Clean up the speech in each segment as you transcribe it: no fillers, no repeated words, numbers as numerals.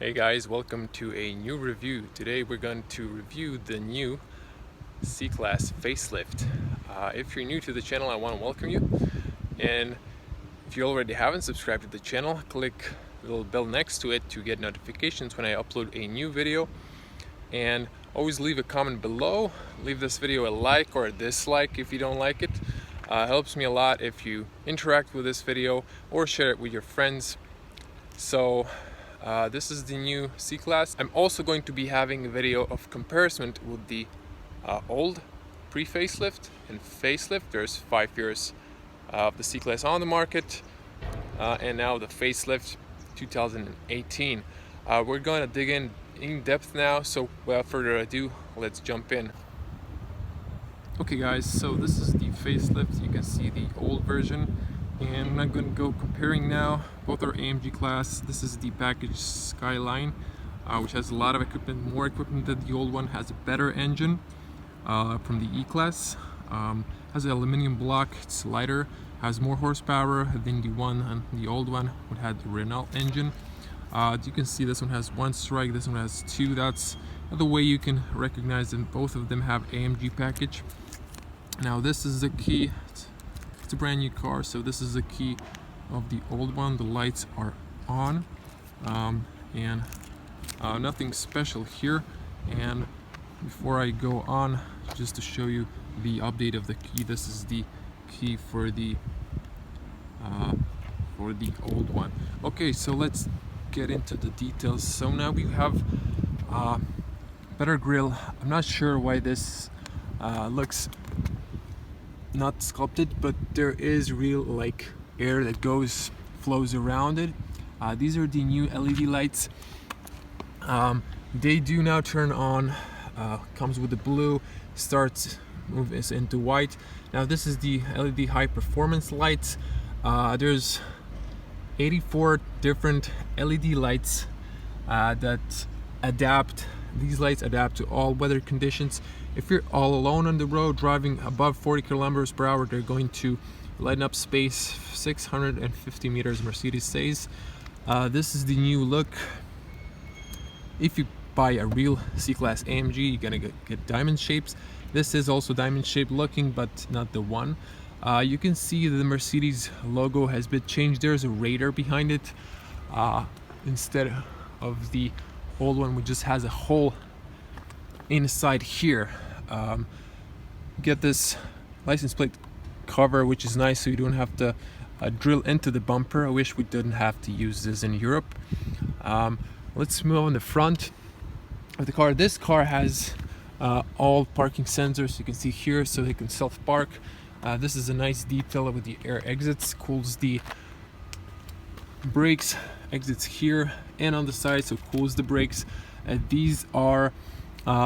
Hey guys, welcome to a new review. Today we're going to review the new C-Class Facelift. If you're new to the channel, I want to welcome you. And if you already haven't subscribed to the channel, click the little bell next to it to get notifications when I upload a new video. And always leave a comment below. Leave this video a like or a dislike if you don't like it. Helps me a lot if you interact with this video or share it with your friends. So this is the new C-Class. I'm also going to be having a video of comparison with the old pre-facelift and facelift. There's 5 years of the C-Class on the market and now the facelift 2018. We're going to dig in depth now, so without further ado, let's jump in. Okay guys, so this is the facelift. You can see the old version, and I'm going to go comparing now. Both are AMG class. This is the package Skyline, which has a lot of equipment, more equipment than the old one. Has a better engine from the E-Class. Has an aluminum block. It's lighter. Has more horsepower than the one and the old one, which had the Renault engine. You can see this one has 1 strike. This one has 2. That's the way you can recognize them. Both of them have AMG package. Now this is the key. It's a brand new car, so this is the key of the old one. The lights are on, and nothing special here. And before I go on, just to show you the update of the key, this is the key for the old one. Okay, so let's get into the details. So now we have better grille. I'm not sure why this looks not sculpted, but there is real like air that flows around it. These are the new LED lights. They do now turn on. Comes with the blue, moves into white. Now this is the LED high performance lights. There's 84 different LED lights that adapt. These lights adapt to all weather conditions. If you're all alone on the road driving above 40 kilometers per hour, they're going to lighten up space. 650 meters, Mercedes says. This is the new look. If you buy a real C-Class AMG, you're gonna get diamond shapes. This is also diamond shaped looking, but not the one. You can see the Mercedes logo has been changed. There's a radar behind it instead of the old one, which just has a hole inside here. Get this license plate cover, which is nice, so you don't have to drill into the bumper. I wish we didn't have to use this in Europe. Let's move on the front of the car. This car has all parking sensors, you can see here, so they can self-park. This is a nice detail with the air exits. Cools the brakes, exits here and on the side, so cools the brakes. These are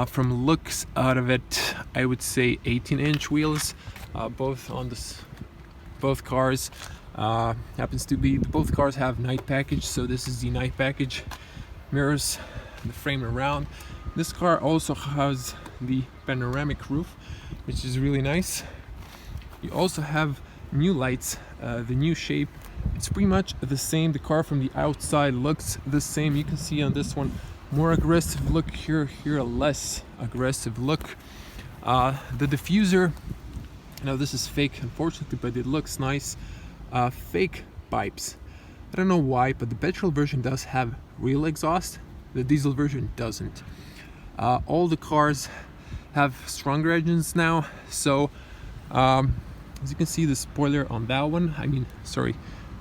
from looks out of it, I would say 18-inch wheels. Both cars happens to be, both cars have night package, so this is the night package. Mirrors the frame around. This car also has the panoramic roof, which is really nice. You also have new lights, the new shape. It's pretty much the same. The car from the outside looks the same. You can see on this one more aggressive look, here a less aggressive look. The diffuser, now this is fake unfortunately, but it looks nice. Fake pipes. I don't know why, but the petrol version does have real exhaust. The diesel version doesn't. All the cars have stronger engines now, so as you can see, the spoiler on that one,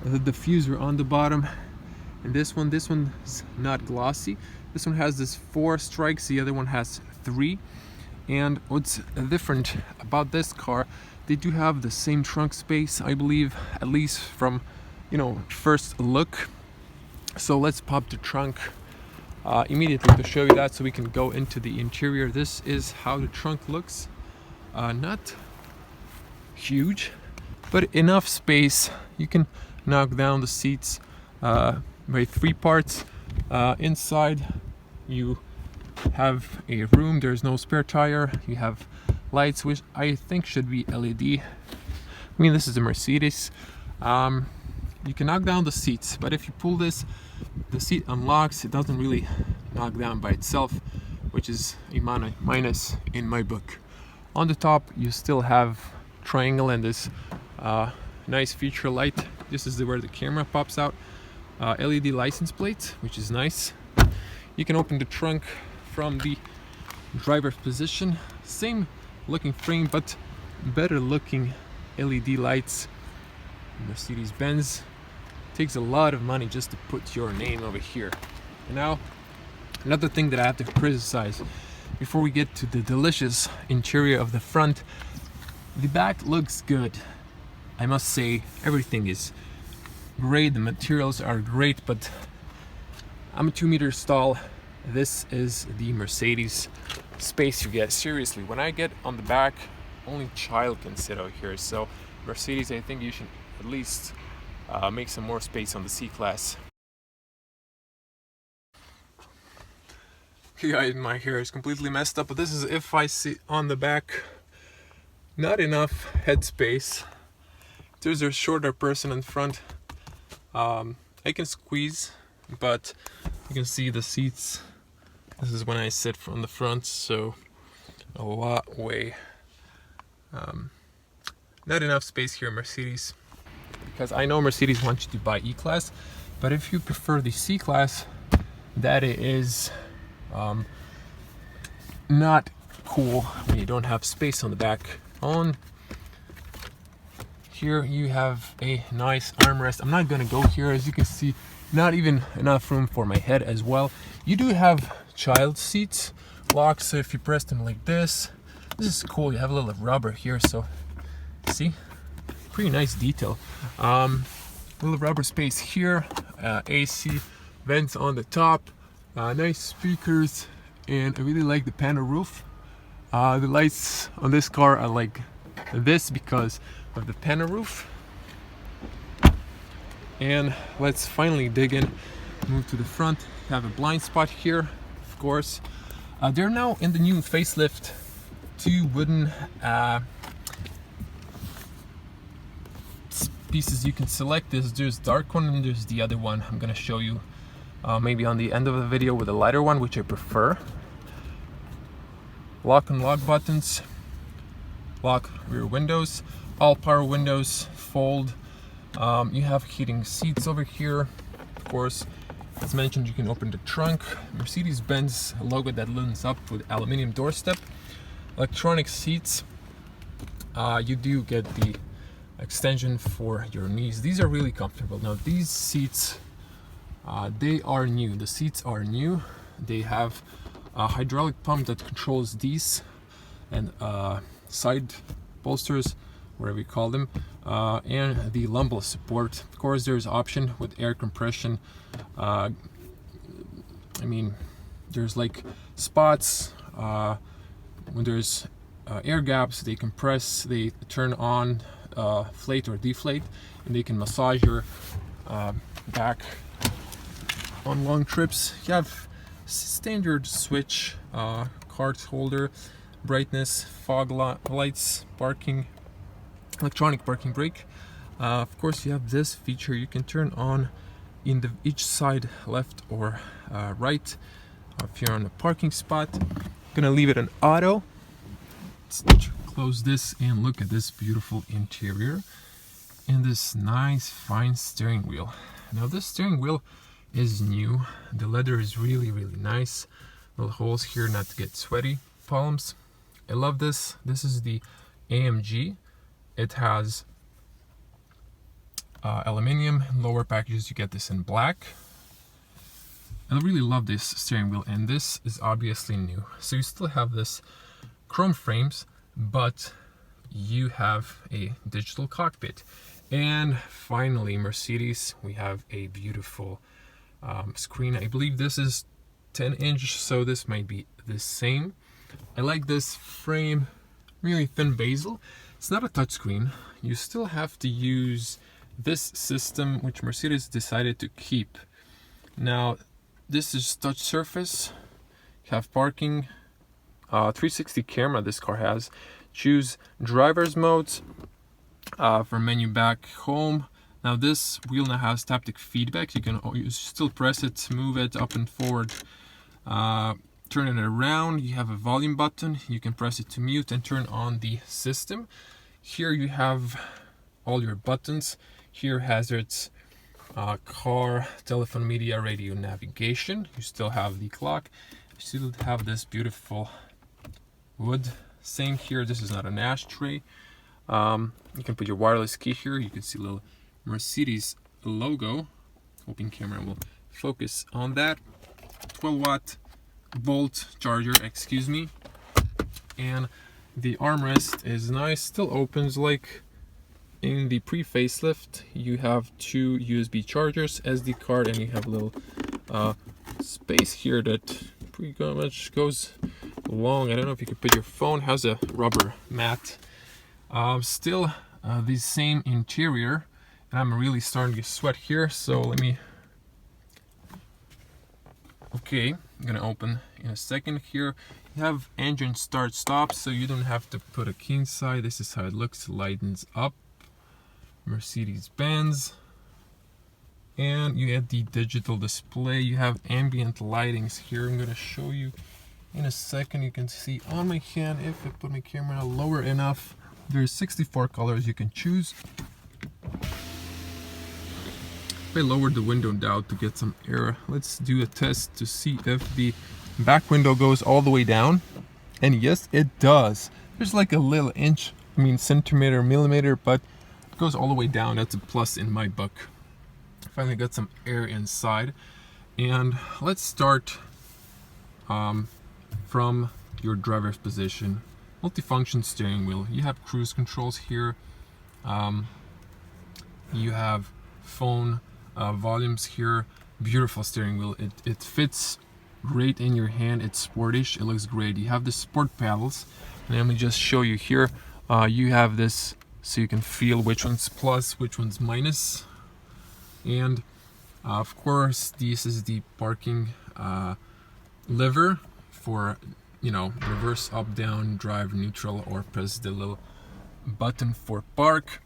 the diffuser on the bottom, and this one's not glossy. This one has this 4 strikes, the other one has 3. And what's different about this car, they do have the same trunk space, I believe, at least from first look. So let's pop the trunk immediately to show you that, so we can go into the interior. This is how the trunk looks. Not huge, but enough space. You can knock down the seats by 3 parts. Inside you have a room. There's no spare tire. You have lights, which I think should be LED. This is a Mercedes. You can knock down the seats, but if you pull this the seat unlocks. It doesn't really knock down by itself, which is a minus in my book. On the top you still have triangle and this nice feature light. This is where the camera pops out. LED license plate, which is nice. You can open the trunk from the driver's position. Same looking frame, but better looking LED lights. Mercedes-Benz takes a lot of money just to put your name over here. And now, another thing that I have to criticize before we get to the delicious interior of the front. The back looks good. I must say, everything is great, the materials are great, but I'm 2 meters tall. This is the Mercedes space you get. Seriously, when I get on the back, only child can sit out here. So Mercedes, I think you should at least make some more space on the C-Class. Okay guys, my hair is completely messed up, but this is if I sit on the back. Not enough headspace. There's a shorter person in front. I can squeeze, but you can see the seats. This is when I sit from the front, so a lot way. Not enough space here, Mercedes. Because I know Mercedes wants you to buy E-Class, but if you prefer the C-Class, that is not cool when you don't have space on the back. On here you have a nice armrest. I'm not gonna go here, as you can see, not even enough room for my head as well. You do have child seats locks, so if you press them like this is cool. You have a little rubber here, so see, pretty nice detail. Little rubber space here, AC vents on the top, nice speakers, and I really like the panel roof. The lights on this car are like this because of the panel roof. And let's finally dig in, move to the front. Have a blind spot here, of course. They're now in the new facelift, 2 wooden pieces you can select. There's dark one and there's the other one. I'm gonna show you maybe on the end of the video with a lighter one, which I prefer. Lock and lock buttons, lock rear windows, all power windows, fold. You have heating seats over here. Of course, as mentioned, you can open the trunk. Mercedes-Benz logo that looms up with aluminum doorstep. Electronic seats. You do get the extension for your knees. These are really comfortable. Now these seats, they are new. The seats are new. They have a hydraulic pump that controls these and side bolsters, whatever you call them, and the lumbar support. Of course, there's option with air compression. I mean, there's like spots when there's air gaps. They compress, they turn on, inflate or deflate, and they can massage your back on long trips. You have standard switch, card holder, brightness, fog lights, parking, electronic parking brake. Of course, you have this feature you can turn on in each side, left or right, if you're on a parking spot. I'm gonna leave it on auto. Let's close this and look at this beautiful interior and this nice fine steering wheel. Now this steering wheel is new. The leather is really nice. Little holes here not to get sweaty palms. I love this. This is the AMG. It has aluminium. Lower packages you get this in black. I really love this steering wheel, and this is obviously new. So you still have this chrome frames, but you have a digital cockpit. And finally, Mercedes, we have a beautiful screen. I believe this is 10-inch, so this might be the same. I like this frame, really thin bezel. It's not a touchscreen. You still have to use this system, which Mercedes decided to keep. Now, this is touch surface. You have parking, 360 camera this car has. Choose driver's modes for menu back home. Now this wheel now has haptic feedback. You still press it, move it up and forward, turn it around. You have a volume button. You can press it to mute and turn on the system. Here you have all your buttons. Here hazards, car, telephone, media, radio, navigation. You still have the clock. You still have this beautiful wood. Same here. This is not an ashtray. You can put your wireless key here. You can see a little Mercedes logo. Hoping camera will focus on that. 12-watt volt charger, excuse me. And the armrest is nice, still opens like in the pre-facelift. You have 2 USB chargers, SD card, and you have a little space here that pretty much goes long. I don't know if you could put your phone. Has a rubber mat. Still the same interior, and I'm really starting to sweat here, so let me... Okay, I'm gonna open in a second here. You have engine start stop, so you don't have to put a key inside. This is how it looks. Lightens up. Mercedes-Benz. And you have the digital display. You have ambient lightings here. I'm gonna show you in a second. You can see on my hand, if I put my camera lower enough, there's 64 colors you can choose. I lowered the window down to get some air. Let's do a test to see if the back window goes all the way down. And yes, it does. There's like a little inch, centimeter, millimeter, but it goes all the way down. That's a plus in my book. Finally got some air inside. And let's start from your driver's position. Multifunction steering wheel. You have cruise controls here. You have phone volumes here. Beautiful steering wheel. It fits great in your hand. It's sportish. It looks great. You have the sport paddles, and let me just show you here. You have this so you can feel which one's plus, which one's minus. And of course, this is the parking lever for, reverse, up, down, drive, neutral, or press the little button for park.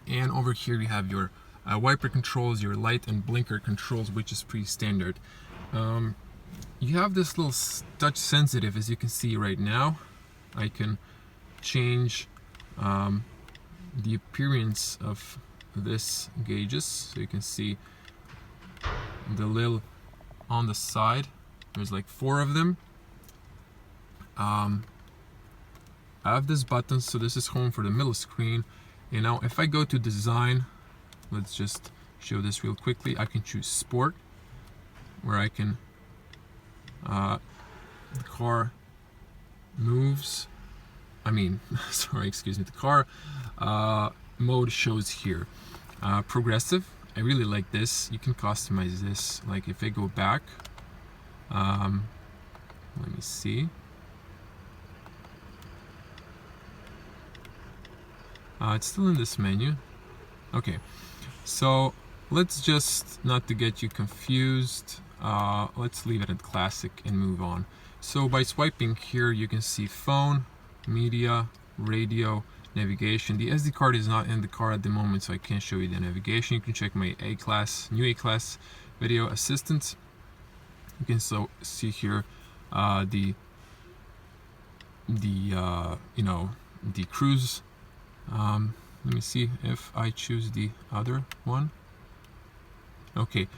And over here you have your wiper controls, your light and blinker controls, which is pretty standard. You have this little touch sensitive, as you can see right now. I can change the appearance of this gauges, so you can see the little on the side. There's like 4 of them. I have this button, so this is home for the middle screen. And now if I go to design, let's just show this real quickly. I can choose sport, where I can the car moves, sorry, excuse me, the car mode shows here. Progressive, I really like this. You can customize this. Like if I go back, let me see. It's still in this menu. Okay, so let's just, not to get you confused, let's leave it at classic and move on. So by swiping here, you can see phone, media, radio, navigation. The SD card is not in the car at the moment, so I can't show you the navigation. You can check my new A-class video assistant. You can see here the cruise. Let me see if I choose the other one. Okay,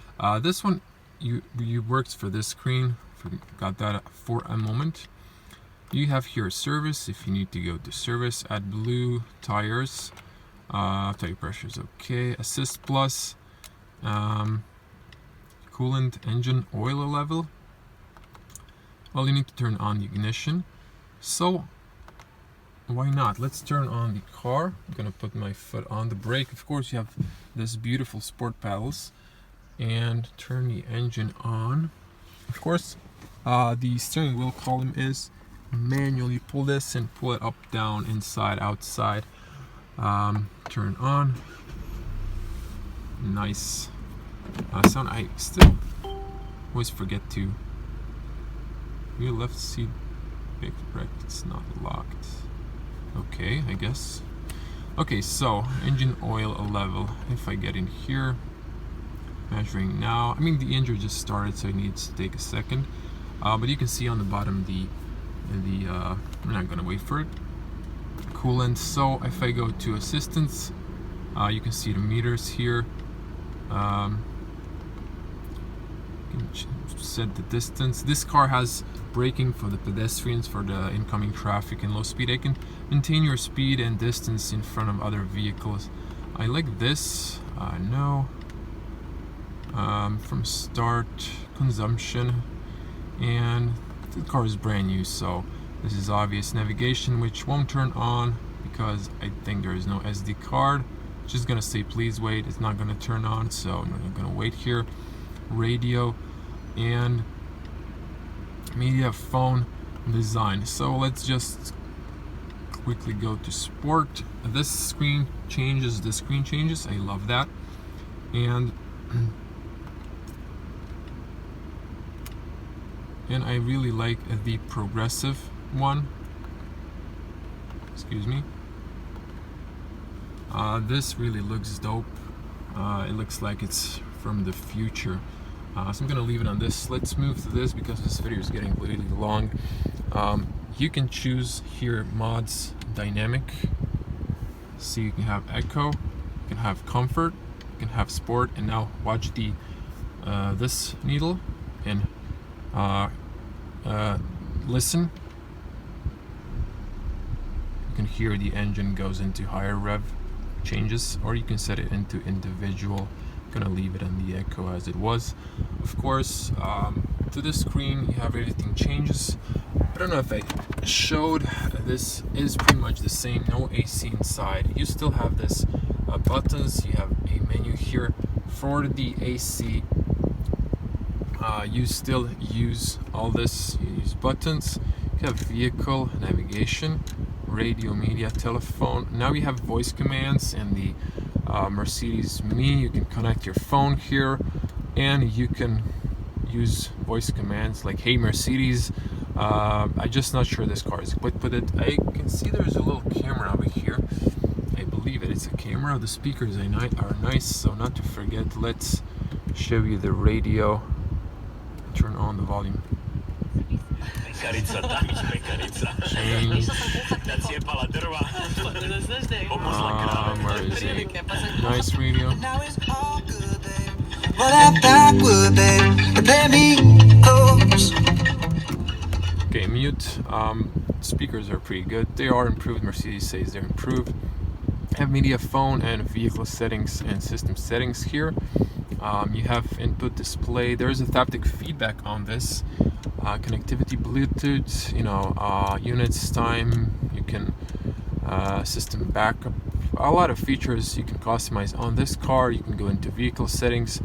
this one you works for this screen. Forgot that for a moment. You have here service if you need to go to service. Add blue tires. Tire pressure is okay. Assist plus. Coolant, engine oil level. Well, you need to turn on the ignition. So why not? Let's turn on the car. I'm gonna put my foot on the brake. Of course, you have this beautiful sport paddles, and turn the engine on. Of course, the steering wheel column is manual. You pull this and pull it up, down, inside, outside. Turn on. Nice sound. I still always forget to. Wheel left seat, brake correct. It's not locked. Okay, I guess. Okay, so engine oil level. If I get in here, measuring now. I mean, the engine just started, so it needs to take a second. But you can see on the bottom we're not gonna wait for it. Coolant. So if I go to assistance, you can see the meters here. You can set the distance. This car has braking for the pedestrians, for the incoming traffic and low speed. I can maintain your speed and distance in front of other vehicles. I like this. No. From start, consumption, and the car is brand new, so this is obvious. Navigation, which won't turn on because I think there is no SD card. Just gonna say please wait. It's not gonna turn on, so I'm not gonna wait here. Radio and media, phone, design. So let's just quickly go to sport. This screen changes. The screen changes. I love that. And I really like the progressive one. Excuse me. This really looks dope. It looks like it's from the future. So I'm gonna leave it on this. Let's move to this because this video is getting really long. You can choose here mods, dynamic. So you can have echo, you can have comfort, you can have sport, and now watch the this needle and listen. You can hear the engine goes into higher rev changes, or you can set it into individual. I'm gonna leave it on the echo as it was. Of course, to this screen you have everything changes. I don't know if I showed, this is pretty much the same, no AC inside. You still have this buttons, you have a menu here for the AC. You still use all this, you use buttons. You have vehicle, navigation, radio, media, telephone. Now you have voice commands and the Mercedes Me. You can connect your phone here and you can use voice commands like hey Mercedes. I'm just not sure this car is equipped with it. I can see there's a little camera over here. I believe it's a camera. The speakers are nice, so not to forget, let's show you the radio. Turn on the volume. Change. Where is it? Nice radio. Okay, mute. Speakers are pretty good. They are improved. Mercedes says they're improved. Have media, phone, and vehicle settings and system settings here. You have input display. There is a haptic feedback on this. Connectivity, Bluetooth, units, time. You can system backup. A lot of features you can customize on this car. You can go into vehicle settings,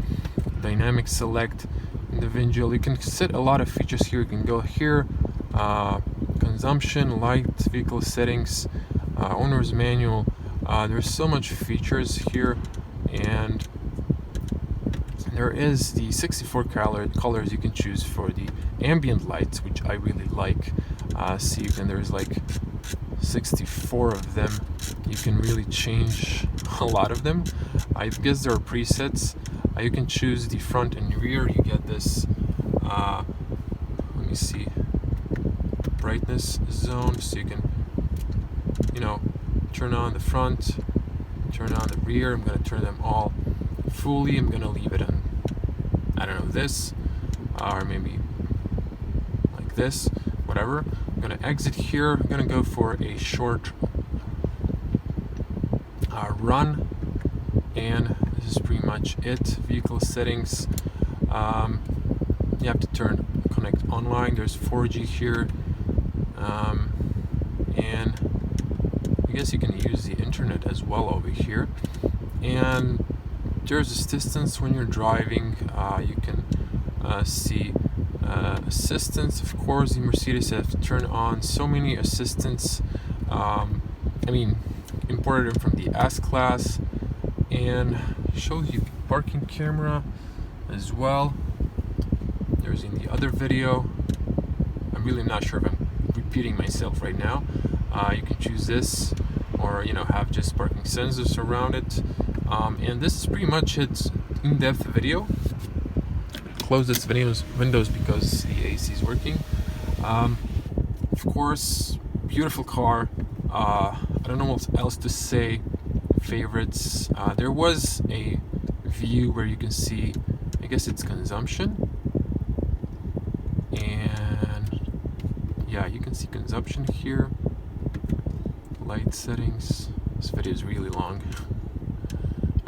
dynamic select, individual. You can set a lot of features here. You can go here, consumption, light, vehicle settings, owner's manual. There's so much features here, and there is the 64 colors you can choose for the ambient lights, which I really like. See, there's like 64 of them. You can really change a lot of them. I guess there are presets. You can choose the front and rear. You get this, let me see, brightness zone, so you can, turn on the front, turn on the rear. I'm going to turn them all fully. I'm going to leave it on, I don't know, this, or maybe like this, whatever. I'm going to exit here. I'm going to go for a short run, and this is pretty much it. Vehicle settings, you have to connect online. There's 4G here, and I guess you can use the internet as well over here. And there's assistance when you're driving. You can see assistance. Of course, the Mercedes have to turn on so many assistants. Imported them from the S-Class, and shows you parking camera as well. There's in the other video. I'm really not sure if I'm repeating myself right now. You can choose this. or you know, have just parking sensors around it. And this is pretty much its in-depth video. Close this windows because the AC is working. Of course, beautiful car. I don't know what else to say. Favorites. There was a view where you can see, I guess it's consumption, and yeah, you can see consumption here. Light settings. This video is really long.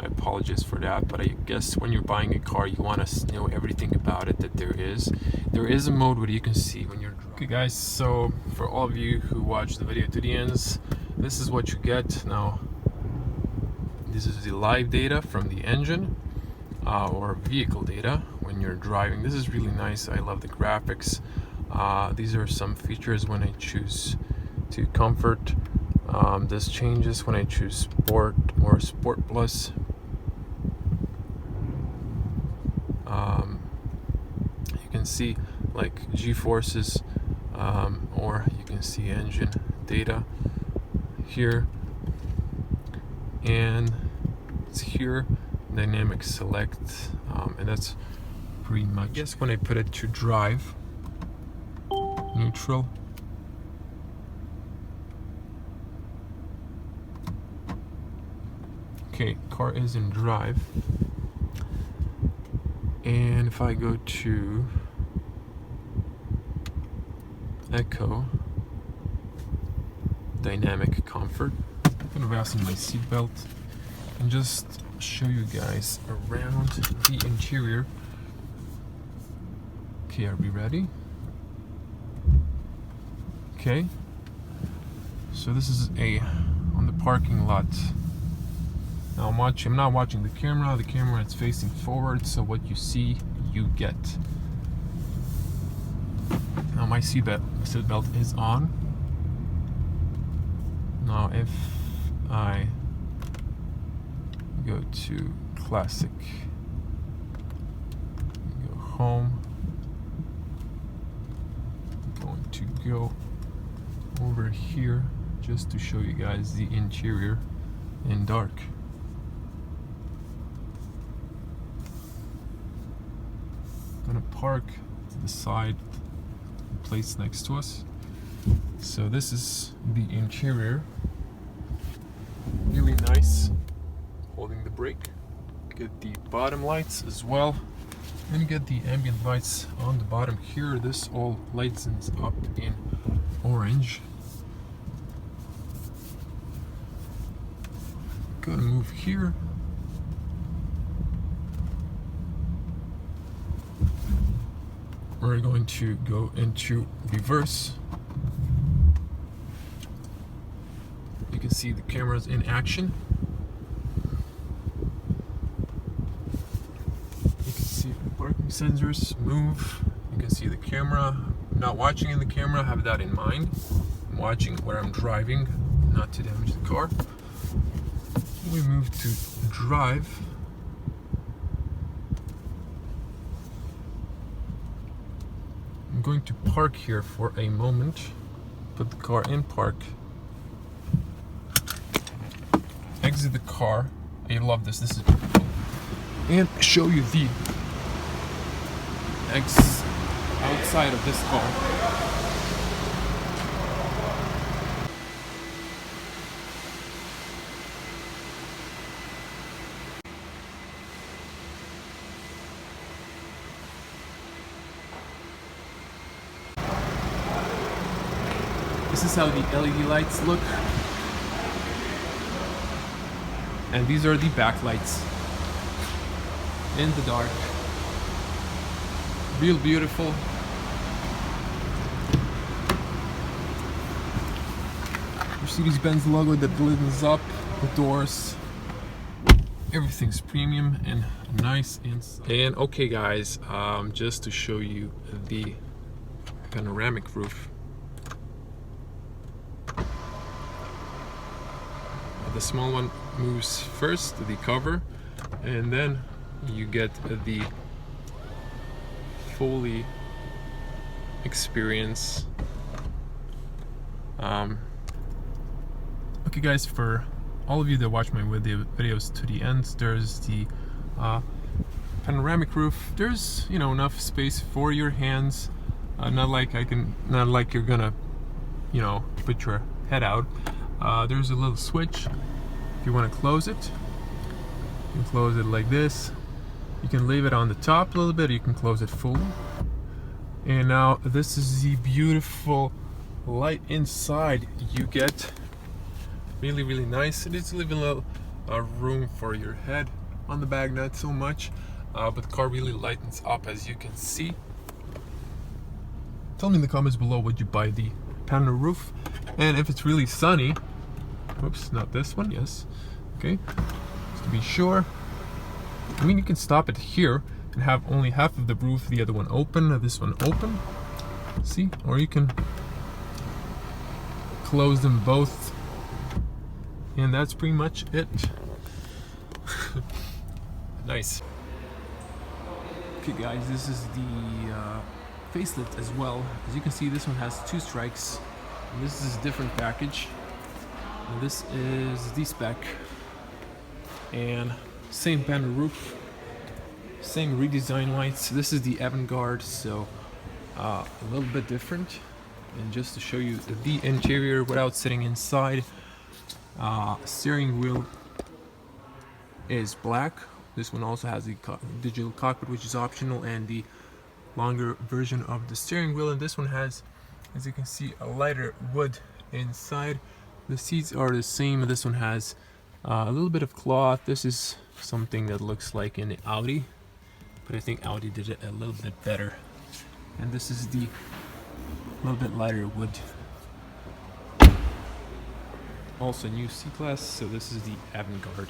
I apologize for that, but I guess when you're buying a car, you want to know everything about it that there is. There is a mode where you can see when you're driving. Okay guys, so for all of you who watch the video to the ends, this is what you get. Now, this is the live data from the engine, or vehicle data when you're driving. This is really nice. I love the graphics. These are some features when I choose to comfort. This changes when I choose sport or sport plus. You can see like G-forces, or you can see engine data here, and it's here dynamic select, and that's pretty much. I guess when I put it to drive, neutral, okay, car is in drive, and if I go to Echo, dynamic comfort, I'm gonna fasten my seatbelt and just show you guys around the interior. Okay, are we ready? Okay, so this is on the parking lot. Now I'm not watching the camera. The camera is facing forward, so what you see, you get. Now my seatbelt is on. Now if I go to classic, go home, I'm going to go over here just to show you guys the interior in dark. I'm gonna park to the side, place next to us. So this is the interior. Really nice. Holding the brake. Get the bottom lights as well, and you get the ambient lights on the bottom here. This all lights up in orange. Gonna move here. We're going to go into reverse. You can see the cameras in action. You can see the parking sensors move. You can see the camera. I'm not watching in the camera, have that in mind. I'm watching where I'm driving, not to damage the car. We move to drive. I'm going to park here for a moment, put the car in park, exit the car. I love this, this is beautiful, and show you the outside of this car. This is how the LED lights look. And these are the backlights in the dark. Real beautiful. Mercedes-Benz logo that glistens up, the doors. Everything's premium and nice inside. And okay guys, just to show you the panoramic roof. The small one moves first, the cover, and then you get the fully experience. Okay guys, for all of you that watch my videos to the end, there's the panoramic roof. There's, you know, enough space for your hands. Not like you're gonna, you know, put your head out. There's a little switch. If you want to close it, you can close it like this. You can leave it on the top a little bit, or you can close it fully. And now this is the beautiful light inside you get. Really nice. It is leaving a little room for your head on the back, not so much, but the car really lightens up, as you can see. Tell me in the comments below, would you buy the panel roof? And if it's really sunny, whoops, not this one, yes, okay, just to be sure. I mean, you can stop it here and have only half of the roof, the other one open, this one open, see, or you can close them both, and that's pretty much it. Nice. Okay guys, this is the facelift as well. As you can see, this one has 2 strikes. And this is a different package. And this is the spec. And same panel roof, same redesign lights. This is the avant-garde, so a little bit different. And just to show you the interior without sitting inside, steering wheel is black. This one also has the digital cockpit, which is optional, and the longer version of the steering wheel. And this one has, as you can see, a lighter wood inside. The seats are the same. This one has a little bit of cloth. This is something that looks like in the Audi, but I think Audi did it a little bit better. And this is the little bit lighter wood. Also new C-Class, so this is the avant-garde.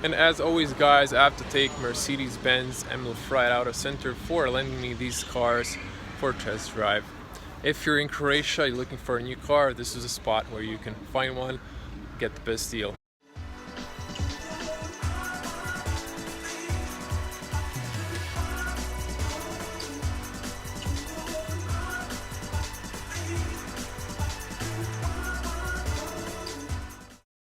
And as always guys, I have to take Mercedes-Benz right out of center for lending me these cars for test drive. If you're in Croatia, you're looking for a new car, this is a spot where you can find one, get the best deal.